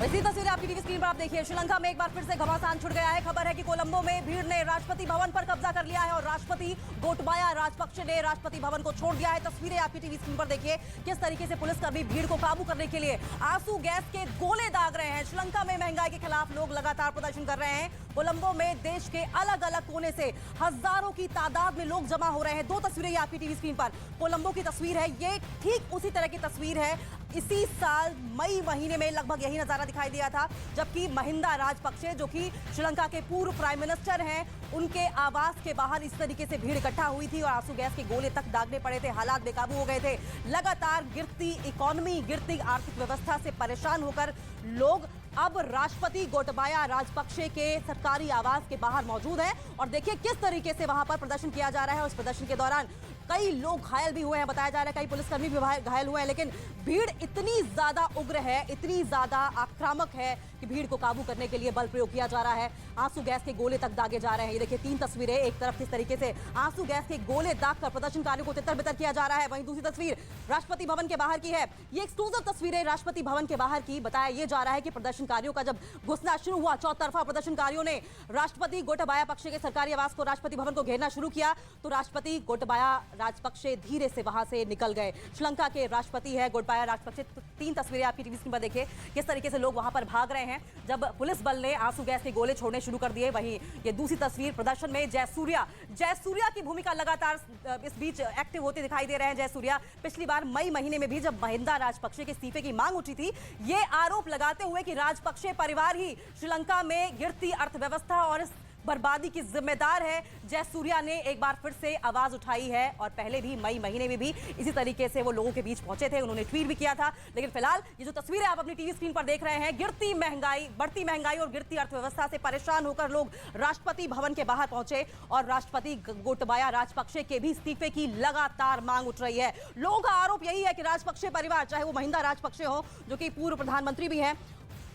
इसी तस्वीर आपकी टीवी स्क्रीन पर आप देखिए। श्रीलंका में एक बार फिर से घमासान छुड़ गया है। खबर है कि कोलंबो में भीड़ ने राष्ट्रपति भवन पर कब्जा कर लिया है और राष्ट्रपति गोटबाया राजपक्षे ने राष्ट्रपति भवन को छोड़ दिया है। तस्वीरें आपकी टीवी स्क्रीन पर देखिए किस तरीके से पुलिसकर्मी भीड़ को काबू करने के लिए आंसू गैस के गोले दाग रहे हैं। श्रीलंका में महंगाई के खिलाफ लोग लगातार प्रदर्शन कर रहे हैं। कोलंबो में देश के अलग अलग कोने से हजारों की तादाद में लोग जमा हो रहे हैं। दो तस्वीरें आपकी टीवी स्क्रीन पर कोलंबो की तस्वीर है, ये ठीक उसी तरह की तस्वीर है। इसी साल मई महीने में लगभग यही नजारा दिखाई दिया था, जबकि महिंदा राजपक्षे जो कि श्रीलंका के पूर्व प्राइम मिनिस्टर हैं, उनके आवास के बाहर इस तरीके से भीड़ इकट्ठा हुई थी और आंसू गैस के गोले तक दागने पड़े थे। हालात बेकाबू हो गए थे। लगातार गिरती इकोनॉमी, गिरती आर्थिक व्यवस्था से परेशान होकर लोग अब राष्ट्रपति गोटबाया राजपक्षे के सरकारी आवास के बाहर मौजूद हैं और देखिए किस तरीके से वहां पर प्रदर्शन किया जा रहा है। उस प्रदर्शन के दौरान कई लोग घायल भी हुए हैं, बताया जा रहा है कई पुलिसकर्मी भी घायल हुए हैं, लेकिन भीड़ इतनी ज्यादा उग्र है, इतनी ज्यादा आक्रामक है कि भीड़ को काबू करने के लिए बल प्रयोग किया जा रहा है। आंसू गैस के गोले तक दागे जा रहे हैं। ये देखिए तीन तस्वीरें, एक तरफ किस तरीके से आंसू गैस के गोले दागकर प्रदर्शनकारियों को तितर-बितर किया जा रहा है, वहीं दूसरी तस्वीर राष्ट्रपति भवन के बाहर की है। ये एक्सक्लूसिव तस्वीरें राष्ट्रपति भवन के बाहर की। बताया यह जा रहा है कि प्रदर्शनकारियों का जब घुसना शुरू हुआ, चौतरफा प्रदर्शनकारियों ने राष्ट्रपति गोटबाया पक्षे के सरकारी आवास को, राष्ट्रपति भवन को घेरना शुरू किया, तो राष्ट्रपति गोटबाया राजपक्षे धीरे से वहां से निकल गए। श्रीलंका के राष्ट्रपति है गोटबाया राजपक्षे। तीन तस्वीरें आपकी टीवी स्क्रीन पर देखिए किस तरीके से लोग वहां पर भाग रहे हैं जब पुलिस बल ने आंसू गैस के गोले छोड़ने शुरू कर दिए। वहीं ये दूसरी तस्वीर प्रदर्शन में जयसूर्या की भूमिका लगातार इस बीच एक्टिव होते दिखाई दे रहे हैं। जयसूर्या पिछली बार मई महीने में भी जब महिंदा राजपक्षे के इस्तीफे की मांग उठी थी, ये आरोप लगाते हुए कि राजपक्षे परिवार ही श्रीलंका में गिरती अर्थव्यवस्था और बर्बादी की जिम्मेदार है, जयसूर्या ने एक बार फिर से आवाज उठाई है और पहले भी मई महीने में भी इसी तरीके से वो लोगों के बीच पहुंचे थे, उन्होंने ट्वीट भी किया था। लेकिन फिलहाल ये जो तस्वीरें आप अपनी टीवी स्क्रीन पर देख रहे हैं, बढ़ती महंगाई और गिरती अर्थव्यवस्था से परेशान होकर लोग राष्ट्रपति भवन के बाहर पहुंचे और राष्ट्रपति गोटबाया राजपक्षे के भी इस्तीफे की लगातार मांग उठ रही है। लोगों का आरोप यही है कि राजपक्षे परिवार, चाहे वो महिंदा राजपक्षे हो जो कि पूर्व प्रधानमंत्री भी हैं,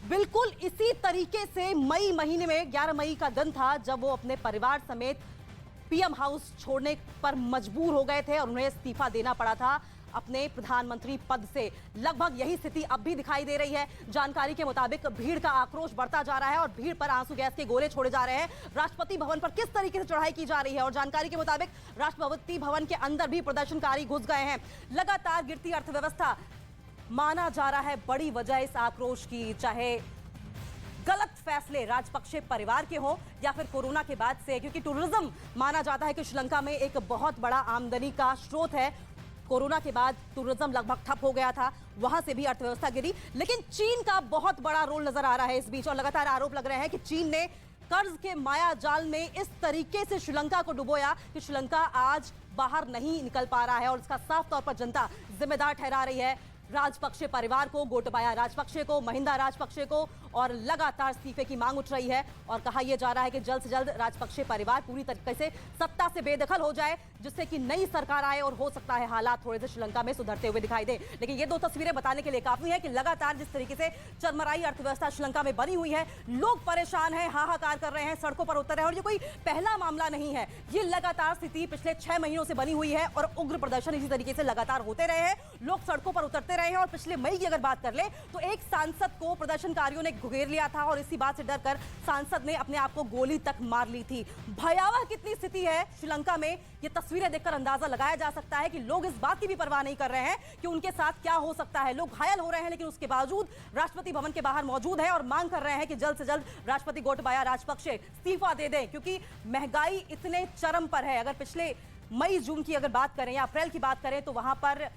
बिल्कुल इसी तरीके से मई महीने में 11 मई का दिन था जब वो अपने परिवार समेत पीएम हाउस छोड़ने पर मजबूर हो गए थे और उन्हें इस्तीफा देना पड़ा था अपने प्रधानमंत्री पद से। लगभग यही स्थिति अब भी दिखाई दे रही है। जानकारी के मुताबिक भीड़ का आक्रोश बढ़ता जा रहा है और भीड़ पर आंसू गैस के गोले छोड़े जा रहे हैं। राष्ट्रपति भवन पर किस तरीके से चढ़ाई की जा रही है और जानकारी के मुताबिक राष्ट्रपति भवन के अंदर भी प्रदर्शनकारी घुस गए हैं। लगातार गिरती अर्थव्यवस्था माना जा रहा है बड़ी वजह इस आक्रोश की, चाहे गलत फैसले राजपक्षे परिवार के हो या फिर कोरोना के बाद से, क्योंकि टूरिज्म माना जाता है कि श्रीलंका में एक बहुत बड़ा आमदनी का स्रोत है। कोरोना के बाद टूरिज्म लगभग ठप हो गया था, वहां से भी अर्थव्यवस्था गिरी। लेकिन चीन का बहुत बड़ा रोल नजर आ रहा है इस बीच और लगातार आरोप लग रहे हैं कि चीन ने कर्ज के माया जाल में इस तरीके से श्रीलंका को डुबोया कि श्रीलंका आज बाहर नहीं निकल पा रहा है और इसका साफ तौर पर जनता जिम्मेदार ठहरा रही है राजपक्षे परिवार को, गोटबाया राजपक्षे को, महिंदा राजपक्षे को, और लगातार इस्तीफे की मांग उठ रही है और कहा यह जा रहा है कि जल्द से जल्द राजपक्षे परिवार पूरी तरीके से सत्ता से बेदखल हो जाए, जिससे कि नई सरकार आए और हो सकता है हालात थोड़े से श्रीलंका में सुधरते हुए दिखाई दे। लेकिन ये दो तस्वीरें बताने के लिए काफी है कि लगातार जिस तरीके से चरमराई अर्थव्यवस्था श्रीलंका में बनी हुई है, लोग परेशान हैं, हाहाकार कर रहे हैं, सड़कों पर उतर रहे हैं और ये कोई पहला मामला नहीं है। ये लगातार स्थिति पिछले 6 महीनों से बनी हुई है और उग्र प्रदर्शन इसी तरीके से लगातार होते रहे हैं, लोग सड़कों पर उतरते रहे हैं। और पिछले मई की अगर बात कर ले तो एक सांसद को प्रदर्शनकारियों ने घेर लिया था और इसी बात से डरकर सांसद ने अपने आप को गोली तक मार ली थी। भयावह कितनी स्थिति है श्रीलंका में, ये तस्वीरें देखकर अंदाजा लगाया जा सकता है कि लोग इस बात की भी परवाह नहीं कर रहे हैं कि उनके साथ क्या हो सकता है। लोग घायल हो रहे हैं लेकिन उसके बावजूद राष्ट्रपति भवन के बाहर मौजूद है और मांग कर रहे हैं कि जल्द से जल्द राष्ट्रपति गोटबाया राजपक्षे इस्तीफा दे दें, क्योंकि महंगाई इतने चरम पर है। अगर पिछले मई जून की अगर बात करें या अप्रैल की बात करें तो वहां पर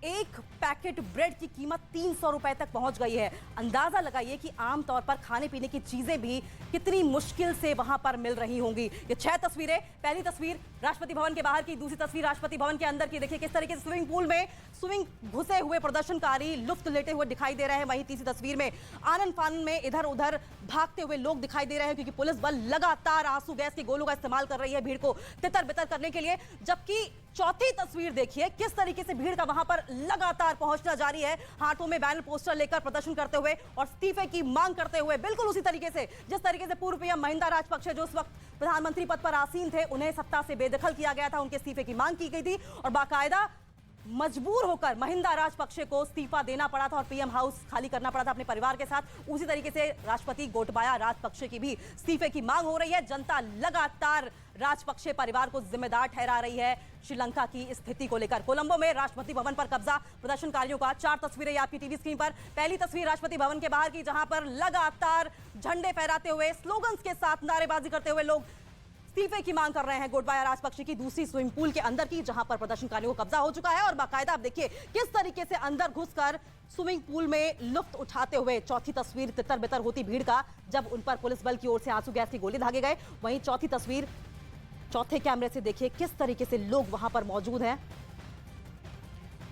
एक पैकेट ब्रेड की कीमत 300 रुपए तक पहुंच गई है। अंदाजा लगाइए कि आमतौर पर खाने पीने की चीजें भी कितनी मुश्किल से वहां पर मिल रही होंगी। ये 6 तस्वीरें, पहली तस्वीर राष्ट्रपति भवन के बाहर की, दूसरी तस्वीर राष्ट्रपति भवन के अंदर की। देखिए किस तरीके से स्विमिंग पूल में घुसे हुए प्रदर्शनकारी लुफ्त लेते हुए दिखाई दे रहे हैं। वहीं तीसरी तस्वीर में आनन फानन में इधर उधर भागते हुए लोग दिखाई दे रहे हैं, क्योंकि पुलिस बल लगातार आंसू गैस के गोलों का इस्तेमाल कर रही है भीड़ को तितर बितर करने के लिए। जबकि चौथी तस्वीर देखिए किस तरीके से भीड़ का वहां पर लगातार पहुंचना जारी है, हाथों में बैनर पोस्टर लेकर प्रदर्शन करते हुए और इस्तीफे की मांग करते हुए, बिल्कुल उसी तरीके से जिस तरीके से पूर्व पीएम महिंदा राजपक्षे जो उस वक्त प्रधानमंत्री पद पर आसीन थे, उन्हें सत्ता से बेदखल किया गया था, उनके इस्तीफे की मांग की गई थी और बाकायदा मजबूर होकर महिंदा राजपक्षे को इस्तीफा देना पड़ा था और पीएम हाउस खाली करना पड़ा था अपने परिवार के साथ। उसी तरीके से राष्ट्रपति गोटबाया राजपक्षे की भी इस्तीफे की मांग हो रही है। जनता लगातार राजपक्षे परिवार को जिम्मेदार ठहरा रही है श्रीलंका की स्थिति को लेकर। कोलंबो में राष्ट्रपति भवन पर कब्जा प्रदर्शनकारियों का। 4 तस्वीरें आपकी टीवी स्क्रीन पर। पहली तस्वीर राष्ट्रपति भवन के बाहर की, जहां पर लगातार झंडे फहराते हुए, स्लोगन्स के साथ नारेबाजी करते हुए लोग इस्तीफे की मांग कर रहे हैं गोटबाया राजपक्षे की। दूसरी स्विमिंग पूल के अंदर की, जहां पर प्रदर्शनकारियों को कब्जा हो चुका है और बाकायदा आप देखिए किस तरीके से अंदर घुसकर स्विमिंग पूल में लुत्फ उठाते हुए। चौथी तस्वीर तितर बितर होती भीड़ का, जब उन पर पुलिस बल की ओर से आंसू गैस की गोली दागे गए। वहीं चौथी तस्वीर चौथे कैमरे से देखिए किस तरीके से लोग वहां पर मौजूद हैं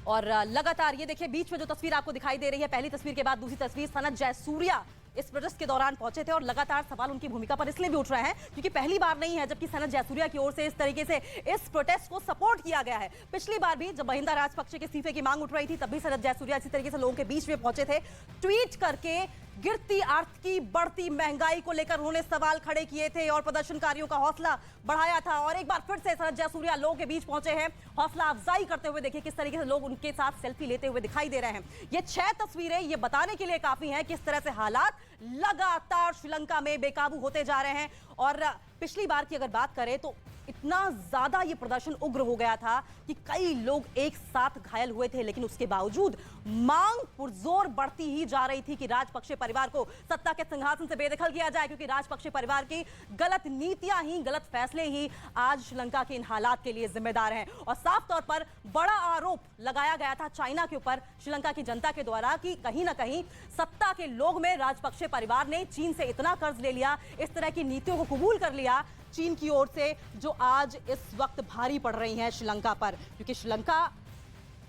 और लगातार ये देखिए बीच में जो तस्वीर आपको दिखाई दे रही है, पहली तस्वीर के बाद दूसरी तस्वीर, सनत जयसूर्या इस प्रोटेस्ट के दौरान पहुंचे थे और लगातार सवाल उनकी भूमिका पर इसलिए भी उठ रहे हैं क्योंकि पहली बार नहीं है जबकि सनत जयसूर्या की ओर से इस तरीके से इस प्रोटेस्ट को सपोर्ट किया गया है। पिछली बार भी जब महिंदा राजपक्षे के इस्तीफे की मांग उठ रही थी तब भी सनत जयसूर्या इसी तरीके से लोगों के बीच में पहुंचे थे। ट्वीट करके गिरती आर्थिकी, बढ़ती महंगाई को लेकर उन्होंने सवाल खड़े किए थे और प्रदर्शनकारियों का हौसला बढ़ाया था। और एक बार फिर से सनत जयसूर्या लोगों के बीच पहुंचे हैं हौसला अफजाई करते हुए। देखिए किस तरीके से लोग उनके साथ सेल्फी लेते हुए दिखाई दे रहे हैं। ये 6 तस्वीरें ये बताने के लिए काफी हैं किस तरह से हालात लगातार श्रीलंका में बेकाबू होते जा रहे हैं। और पिछली बार की अगर बात करें तो इतना ज्यादा ये प्रदर्शन उग्र हो गया था कि कई लोग एक साथ घायल हुए थे, लेकिन उसके बावजूद मांग पुरजोर बढ़ती ही जा रही थी कि राजपक्षे परिवार को सत्ता के सिंहासन से बेदखल किया जाए, क्योंकि राजपक्षे परिवार की गलत नीतियां ही, गलत फैसले ही आज श्रीलंका के इन हालात के लिए जिम्मेदार हैं। और साफ तौर पर बड़ा आरोप लगाया गया था चाइना के ऊपर श्रीलंका की जनता के द्वारा कि कहीं ना कहीं सत्ता के लोग में राजपक्षे परिवार ने चीन से इतना कर्ज ले लिया, इस तरह की नीतियों को कबूल कर लिया चीन की ओर से, जो आज इस वक्त भारी पड़ रही हैं श्रीलंका पर। क्योंकि श्रीलंका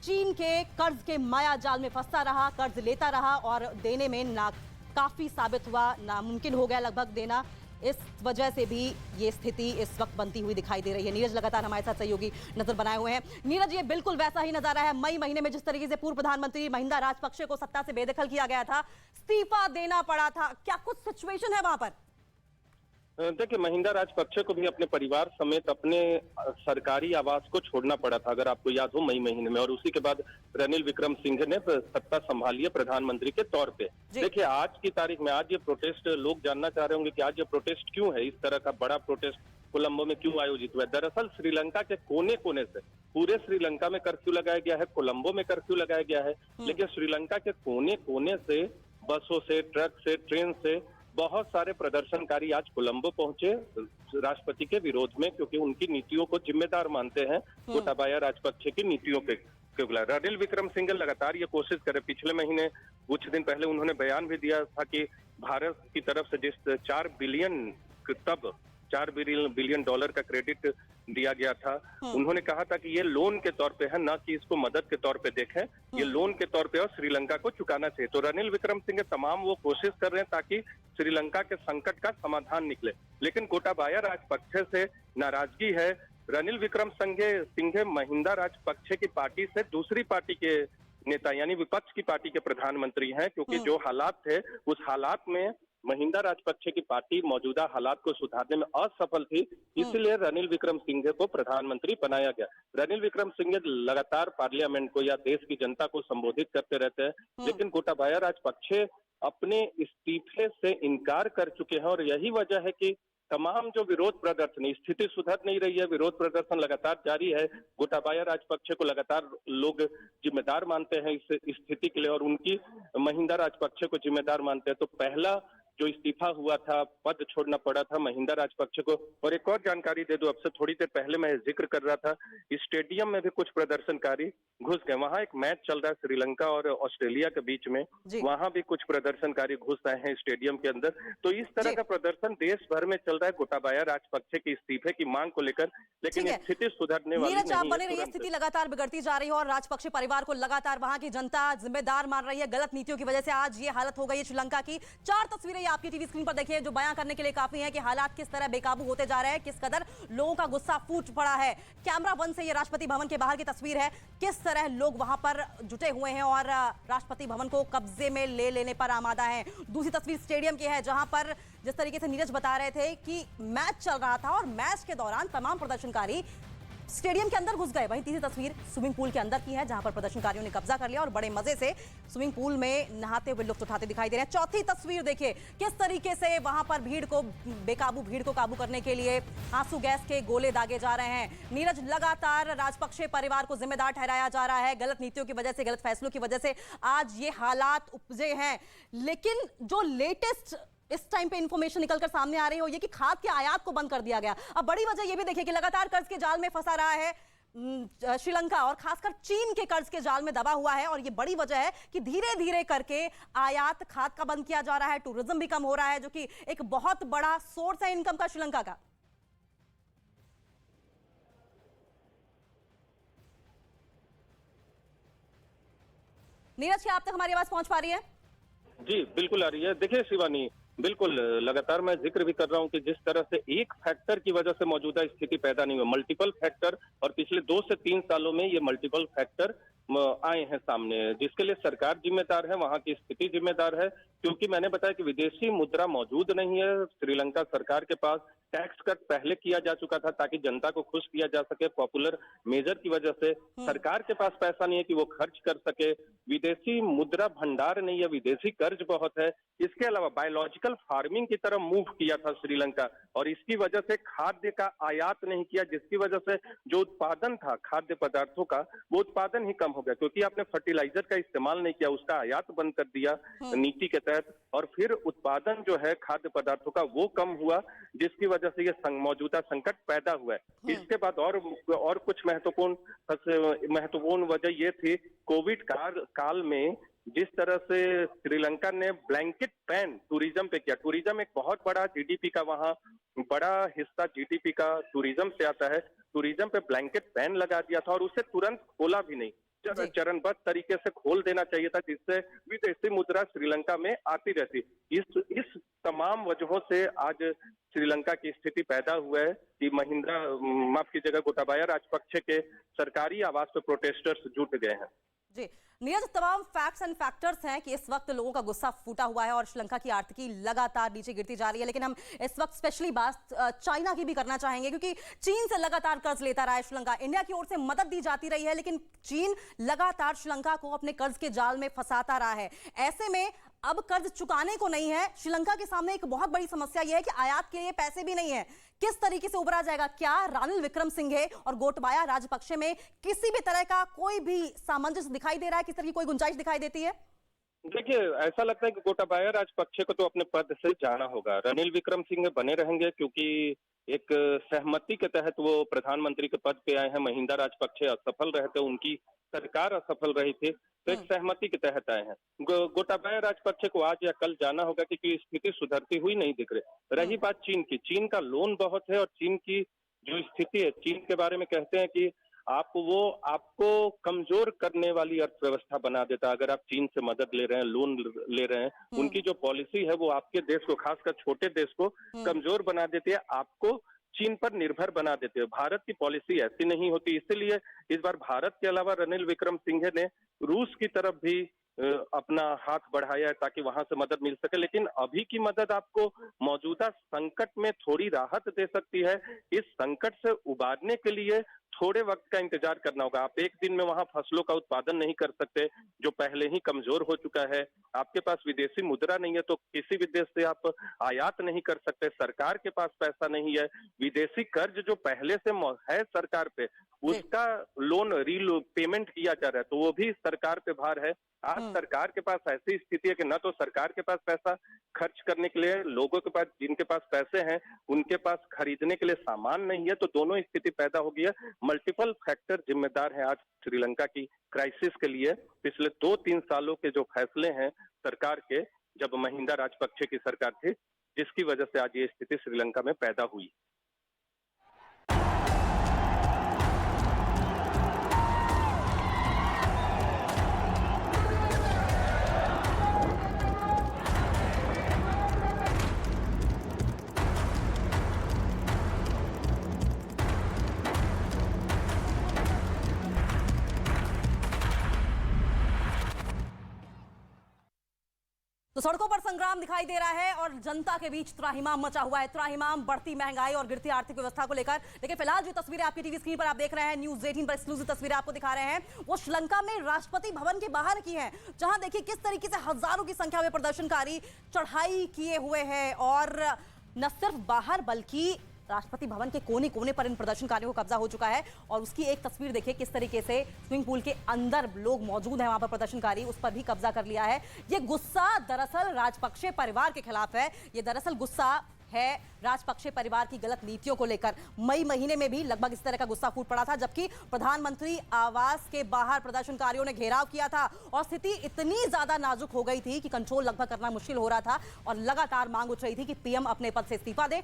चीन के कर्ज के माया जाल में फंसता रहा, कर्ज लेता रहा और देने में काफी साबित हुआ, नामुमकिन हो गया लगभग देना। इस वजह से भी ये स्थिति इस वक्त बनती हुई दिखाई दे रही है। नीरज लगातार हमारे साथ सहयोगी नजर बनाए हुए हैं। नीरज, ये बिल्कुल वैसा ही नजारा है मई महीने में जिस तरीके से पूर्व प्रधानमंत्री महिंदा राजपक्षे को सत्ता से बेदखल किया गया था, इस्तीफा देना पड़ा था। क्या कुछ सिचुएशन है वहां पर? देखिए, महिंदा राजपक्षे को भी अपने परिवार समेत अपने सरकारी आवास को छोड़ना पड़ा था, अगर आपको याद हो, मई महीने में। और उसी के बाद रनिल विक्रमसिंघे ने सत्ता संभाली है प्रधानमंत्री के तौर पे। देखिए, आज की तारीख में आज ये प्रोटेस्ट, लोग जानना चाह रहे होंगे कि आज ये प्रोटेस्ट क्यों है, इस तरह का बड़ा प्रोटेस्ट कोलंबो में क्यों आयोजित हुआ है। दरअसल श्रीलंका के कोने कोने से, पूरे श्रीलंका में कर्फ्यू लगाया गया है, कोलंबो में कर्फ्यू लगाया गया है, लेकिन श्रीलंका के कोने कोने से, बसों से, ट्रक से, ट्रेन से बहुत सारे प्रदर्शनकारी आज कोलंबो पहुंचे राष्ट्रपति के विरोध में, क्योंकि उनकी नीतियों को जिम्मेदार मानते हैं गोटाबाया राजपक्षे की नीतियों के खिलाफ। रनिल विक्रमसिंघे लगातार ये कोशिश करे, पिछले महीने कुछ दिन पहले उन्होंने बयान भी दिया था कि भारत की तरफ से जिस 4 बिलियन डॉलर का क्रेडिट दिया गया था, उन्होंने कहा था कि ये लोन के तौर पे है, ना कि इसको मदद के तौर पे देखें, ये लोन के तौर पे और श्रीलंका को चुकाना चाहिए। तो रनिल विक्रमसिंघे तमाम वो कोशिश कर रहे हैं ताकि श्रीलंका के संकट का समाधान निकले, लेकिन गोटाबाया राजपक्षे से नाराजगी है। रनिल विक्रमसिंघे महिंदा राजपक्षे की पार्टी से दूसरी पार्टी के नेता यानी विपक्ष की पार्टी के प्रधानमंत्री हैं, क्योंकि जो हालात थे उस हालात में महिंदा राजपक्षे की पार्टी मौजूदा हालात को सुधारने में असफल थी, इसीलिए रनिल विक्रमसिंघे को प्रधानमंत्री बनाया गया। रनिल विक्रमसिंघे लगातार पार्लियामेंट को या देश की जनता को संबोधित करते रहते हैं, लेकिन गोटाबाया राजपक्षे अपने इस्तीफे से इनकार कर चुके हैं और यही वजह है कि तमाम जो विरोध प्रदर्शन, स्थिति सुधर नहीं रही है, विरोध प्रदर्शन लगातार जारी है। गोटाबाया राजपक्षे को लगातार लोग जिम्मेदार मानते हैं इस स्थिति के लिए और उनकी महिंदा राजपक्षे को जिम्मेदार मानते हैं। तो पहला जो इस्तीफा हुआ था, पद छोड़ना पड़ा था महिंदा राजपक्षे को। और एक और जानकारी दे दूं, अब से थोड़ी देर पहले मैं जिक्र कर रहा था, स्टेडियम में भी कुछ प्रदर्शनकारी घुस गए। वहां एक मैच चल रहा है श्रीलंका और ऑस्ट्रेलिया के बीच में, वहां भी कुछ प्रदर्शनकारी घुस आए हैं स्टेडियम के अंदर। तो इस तरह का प्रदर्शन देश भर में चल रहा है गोटाबाया राजपक्षे के इस्तीफे की मांग को लेकर, लेकिन स्थिति सुधरने वाली नहीं है। स्थिति लगातार बिगड़ती जा रही है और राजपक्षे परिवार को लगातार वहां की जनता जिम्मेदार मान रही है। गलत नीतियों की वजह से आज ये हालत हो गई है श्रीलंका की। 4 तस्वीरें आपकी टीवी स्क्रीन पर देखिए जो बयां करने के लिए काफी है कि हालात किस तरह बेकाबू होते जा रहे हैं, किस कदर लोगों का गुस्सा फूट पड़ा है। कैमरा 1 से ये राष्ट्रपति भवन के बाहर की तस्वीर है, किस तरह लोग वहां पर जुटे हुए हैं और राष्ट्रपति भवन को कब्जे में ले लेने पर आमादा है। दूसरी तस्वीर स्टेडियम की है, जहां पर जिस तरीके से नीरज बता रहे थे कि मैच चल रहा था और मैच के दौरान तमाम प्रदर्शनकारी स्टेडियम के अंदर घुस गए। वहीं तीसरी तस्वीर स्विमिंग पूल के अंदर की है, जहां पर प्रदर्शनकारियों ने कब्जा कर लिया और बड़े मजे से स्विमिंग पूल में नहाते हुए लुत्फ उठाते दिखाई दे रहे हैं। चौथी तस्वीर देखिए किस तरीके से वहां पर भीड़ को काबू करने के लिए आंसू गैस के गोले दागे जा रहे हैं। नीरज, लगातार राजपक्षे परिवार को जिम्मेदार ठहराया जा रहा है, गलत नीतियों की वजह से, गलत फैसलों की वजह से आज ये हालात उपजे हैं। लेकिन जो लेटेस्ट इस टाइम पे इंफॉर्मेशन निकलकर सामने आ रही हो ये कि खाद के आयात को बंद कर दिया गया। अब बड़ी वजह ये भी देखिए कि लगातार कर्ज के जाल में फंसा रहा है श्रीलंका और खासकर चीन के कर्ज के जाल में दबा हुआ है। और ये बड़ी वजह है कि धीरे धीरे करके आयात खाद का बंद किया जा रहा है, टूरिज्म भी कम हो रहा है, जो कि एक बहुत बड़ा सोर्स है इनकम का श्रीलंका का। नीरज, क्या आप तक हमारी आवाज पहुंच पा रही है? जी बिल्कुल आ रही है। देखिए शिवानी, बिल्कुल लगातार मैं जिक्र भी कर रहा हूं कि जिस तरह से एक फैक्टर की वजह से मौजूदा स्थिति पैदा नहीं हुई, मल्टीपल फैक्टर, और पिछले 2 से 3 सालों में ये मल्टीपल फैक्टर आए हैं सामने, जिसके लिए सरकार जिम्मेदार है, वहां की स्थिति जिम्मेदार है। क्योंकि मैंने बताया कि विदेशी मुद्रा मौजूद नहीं है श्रीलंका सरकार के पास। टैक्स कट पहले किया जा चुका था ताकि जनता को खुश किया जा सके, पॉपुलर मेजर की वजह से। सरकार के पास पैसा नहीं है कि वो खर्च कर सके, विदेशी मुद्रा भंडार नहीं है, विदेशी कर्ज बहुत है। इसके अलावा बायोलॉजिकल फार्मिंग की तरफ मूव किया था श्रीलंका, और इसकी वजह से खाद्य का आयात नहीं किया, जिसकी वजह से जो उत्पादन था खाद्य पदार्थों का वो उत्पादन ही कम हो गया। क्योंकि आपने फर्टिलाइजर का इस्तेमाल नहीं किया, उसका आयात बंद कर दिया नीति के तहत, और फिर उत्पादन जो है खाद्य पदार्थों का वो कम हुआ, जिसकी वजह से ये मौजूदा संकट पैदा हुआ है। इसके बाद और कुछ महत्वपूर्ण वजह ये थी, कोविड काल में जिस तरह से श्रीलंका ने ब्लैंकेट बैन टूरिज्म पे किया। टूरिज्म एक बहुत बड़ा जीडीपी का, वहाँ बड़ा हिस्सा जीडीपी का टूरिज्म से आता है। टूरिज्म पे ब्लैंकेट बैन लगा दिया था और उसे तुरंत खोला भी नहीं, चरणबद्ध तरीके से खोल देना चाहिए था, जिससे विदेशी मुद्रा श्रीलंका में आती रहती। इस तमाम वजहों से आज श्रीलंका की स्थिति पैदा हुआ है कि माफ कीजिएगा, गोटाबाया राजपक्षे के सरकारी आवास पे प्रोटेस्टर्स जुट गए हैं। जी नीरज, तमाम फैक्ट्स एंड फैक्टर्स हैं कि इस वक्त लोगों का गुस्सा फूटा हुआ है और श्रीलंका की आर्थिकी लगातार नीचे गिरती जा रही है। लेकिन हम इस वक्त स्पेशली बात चाइना की भी करना चाहेंगे, क्योंकि चीन से लगातार कर्ज लेता रहा है श्रीलंका। इंडिया की ओर से मदद दी जाती रही है, लेकिन चीन लगातार श्रीलंका को अपने कर्ज के जाल में फंसाता रहा है। ऐसे में अब कर्ज चुकाने को नहीं है, श्रीलंका के सामने एक बहुत बड़ी समस्या यह है कि आयात के लिए पैसे भी नहीं है। किस तरीके से उभरा जाएगा? क्या रानिल विक्रमसिंघे और गोटबाया राजपक्षे में किसी भी तरह का कोई भी सामंजस्य दिखाई दे रहा है? किस तरह की कोई गुंजाइश दिखाई देती है? देखिए, ऐसा लगता है कि गोटाबाया राजपक्षे को तो अपने पद से जाना होगा। रनिल विक्रमसिंघे बने रहेंगे क्योंकि एक सहमति के तहत वो प्रधानमंत्री के पद पे आए हैं। महिंदा राजपक्षे असफल रहे थे, उनकी सरकार असफल रही थी, तो एक सहमति के तहत आए हैं। गोटाबाया राजपक्षे को आज या कल जाना होगा क्योंकि स्थिति सुधरती हुई नहीं दिख रही। रही बात चीन की, चीन का लोन बहुत है और चीन की जो स्थिति है, चीन के बारे में कहते हैं कि आपको कमजोर करने वाली अर्थव्यवस्था बना देता। अगर आप चीन से मदद ले रहे हैं, लोन ले रहे हैं, उनकी जो पॉलिसी है वो आपके देश को, खासकर छोटे देश को कमजोर बना देती है, आपको चीन पर निर्भर बना देते हैं। भारत की पॉलिसी ऐसी नहीं होती, इसीलिए इस बार भारत के अलावा रनिल विक्रमसिंघे ने रूस की तरफ भी अपना हाथ बढ़ाया है ताकि वहां से मदद मिल सके। लेकिन अभी की मदद आपको मौजूदा संकट में थोड़ी राहत दे सकती है। इस संकट से उबारने के लिए थोड़े वक्त का इंतजार करना होगा। आप एक दिन में वहां फसलों का उत्पादन नहीं कर सकते जो पहले ही कमजोर हो चुका है। आपके पास विदेशी मुद्रा नहीं है तो किसी भी देश से आप आयात नहीं कर सकते। सरकार के पास पैसा नहीं है। विदेशी कर्ज जो पहले से है सरकार पे, उसका लोन पेमेंट किया जा रहा है, तो वो भी सरकार पे भार है। आज सरकार के पास ऐसी स्थिति है कि न तो सरकार के पास पैसा खर्च करने के लिए, लोगों के पास, जिनके पास पैसे हैं उनके पास खरीदने के लिए सामान नहीं है, तो दोनों स्थिति पैदा हो गई है। मल्टीपल फैक्टर जिम्मेदार है आज श्रीलंका की क्राइसिस के लिए। पिछले 2-3 सालों के जो फैसले हैं सरकार के, जब महिंदा राजपक्षे की सरकार थी, जिसकी वजह से आज ये स्थिति श्रीलंका में पैदा हुई। तो तो सड़कों पर संग्राम दिखाई दे रहा है और जनता के बीच त्राहिमाम मचा हुआ है। त्राहिमाम बढ़ती महंगाई और गिरती आर्थिक व्यवस्था को लेकर। लेकिन फिलहाल जो तस्वीरें आपकी टीवी स्क्रीन पर आप देख रहे हैं, न्यूज़ 18 पर एक्सक्लूसिव तस्वीरें आपको दिखा रहे हैं, वो श्रीलंका में राष्ट्रपति भवन के बाहर की हैं, जहां देखिए किस तरीके से हजारों की संख्या में प्रदर्शनकारी चढ़ाई किए हुए हैं और न सिर्फ बाहर बल्कि राष्ट्रपति भवन के कोने कोने पर इन प्रदर्शनकारियों को कब्जा हो चुका है। और उसकी एक तस्वीर देखिए किस तरीके से स्विमिंग पूल के अंदर लोग मौजूद हैं, वहां पर प्रदर्शनकारी, उस पर भी कब्जा कर लिया है। ये गुस्सा दरअसल राजपक्षे परिवार के खिलाफ है। ये दरअसल गुस्सा है राजपक्षे परिवार की गलत नीतियों को लेकर। मई महीने में भी लगभग इस तरह का गुस्सा फूट पड़ा था, जबकि प्रधानमंत्री आवास के बाहर प्रदर्शनकारियों ने घेराव किया था और स्थिति इतनी ज्यादा नाजुक हो गई थी कि कंट्रोल लगभग करना मुश्किल हो रहा था और लगातार मांग उठ रही थी कि पीएम अपने पद से इस्तीफा दें।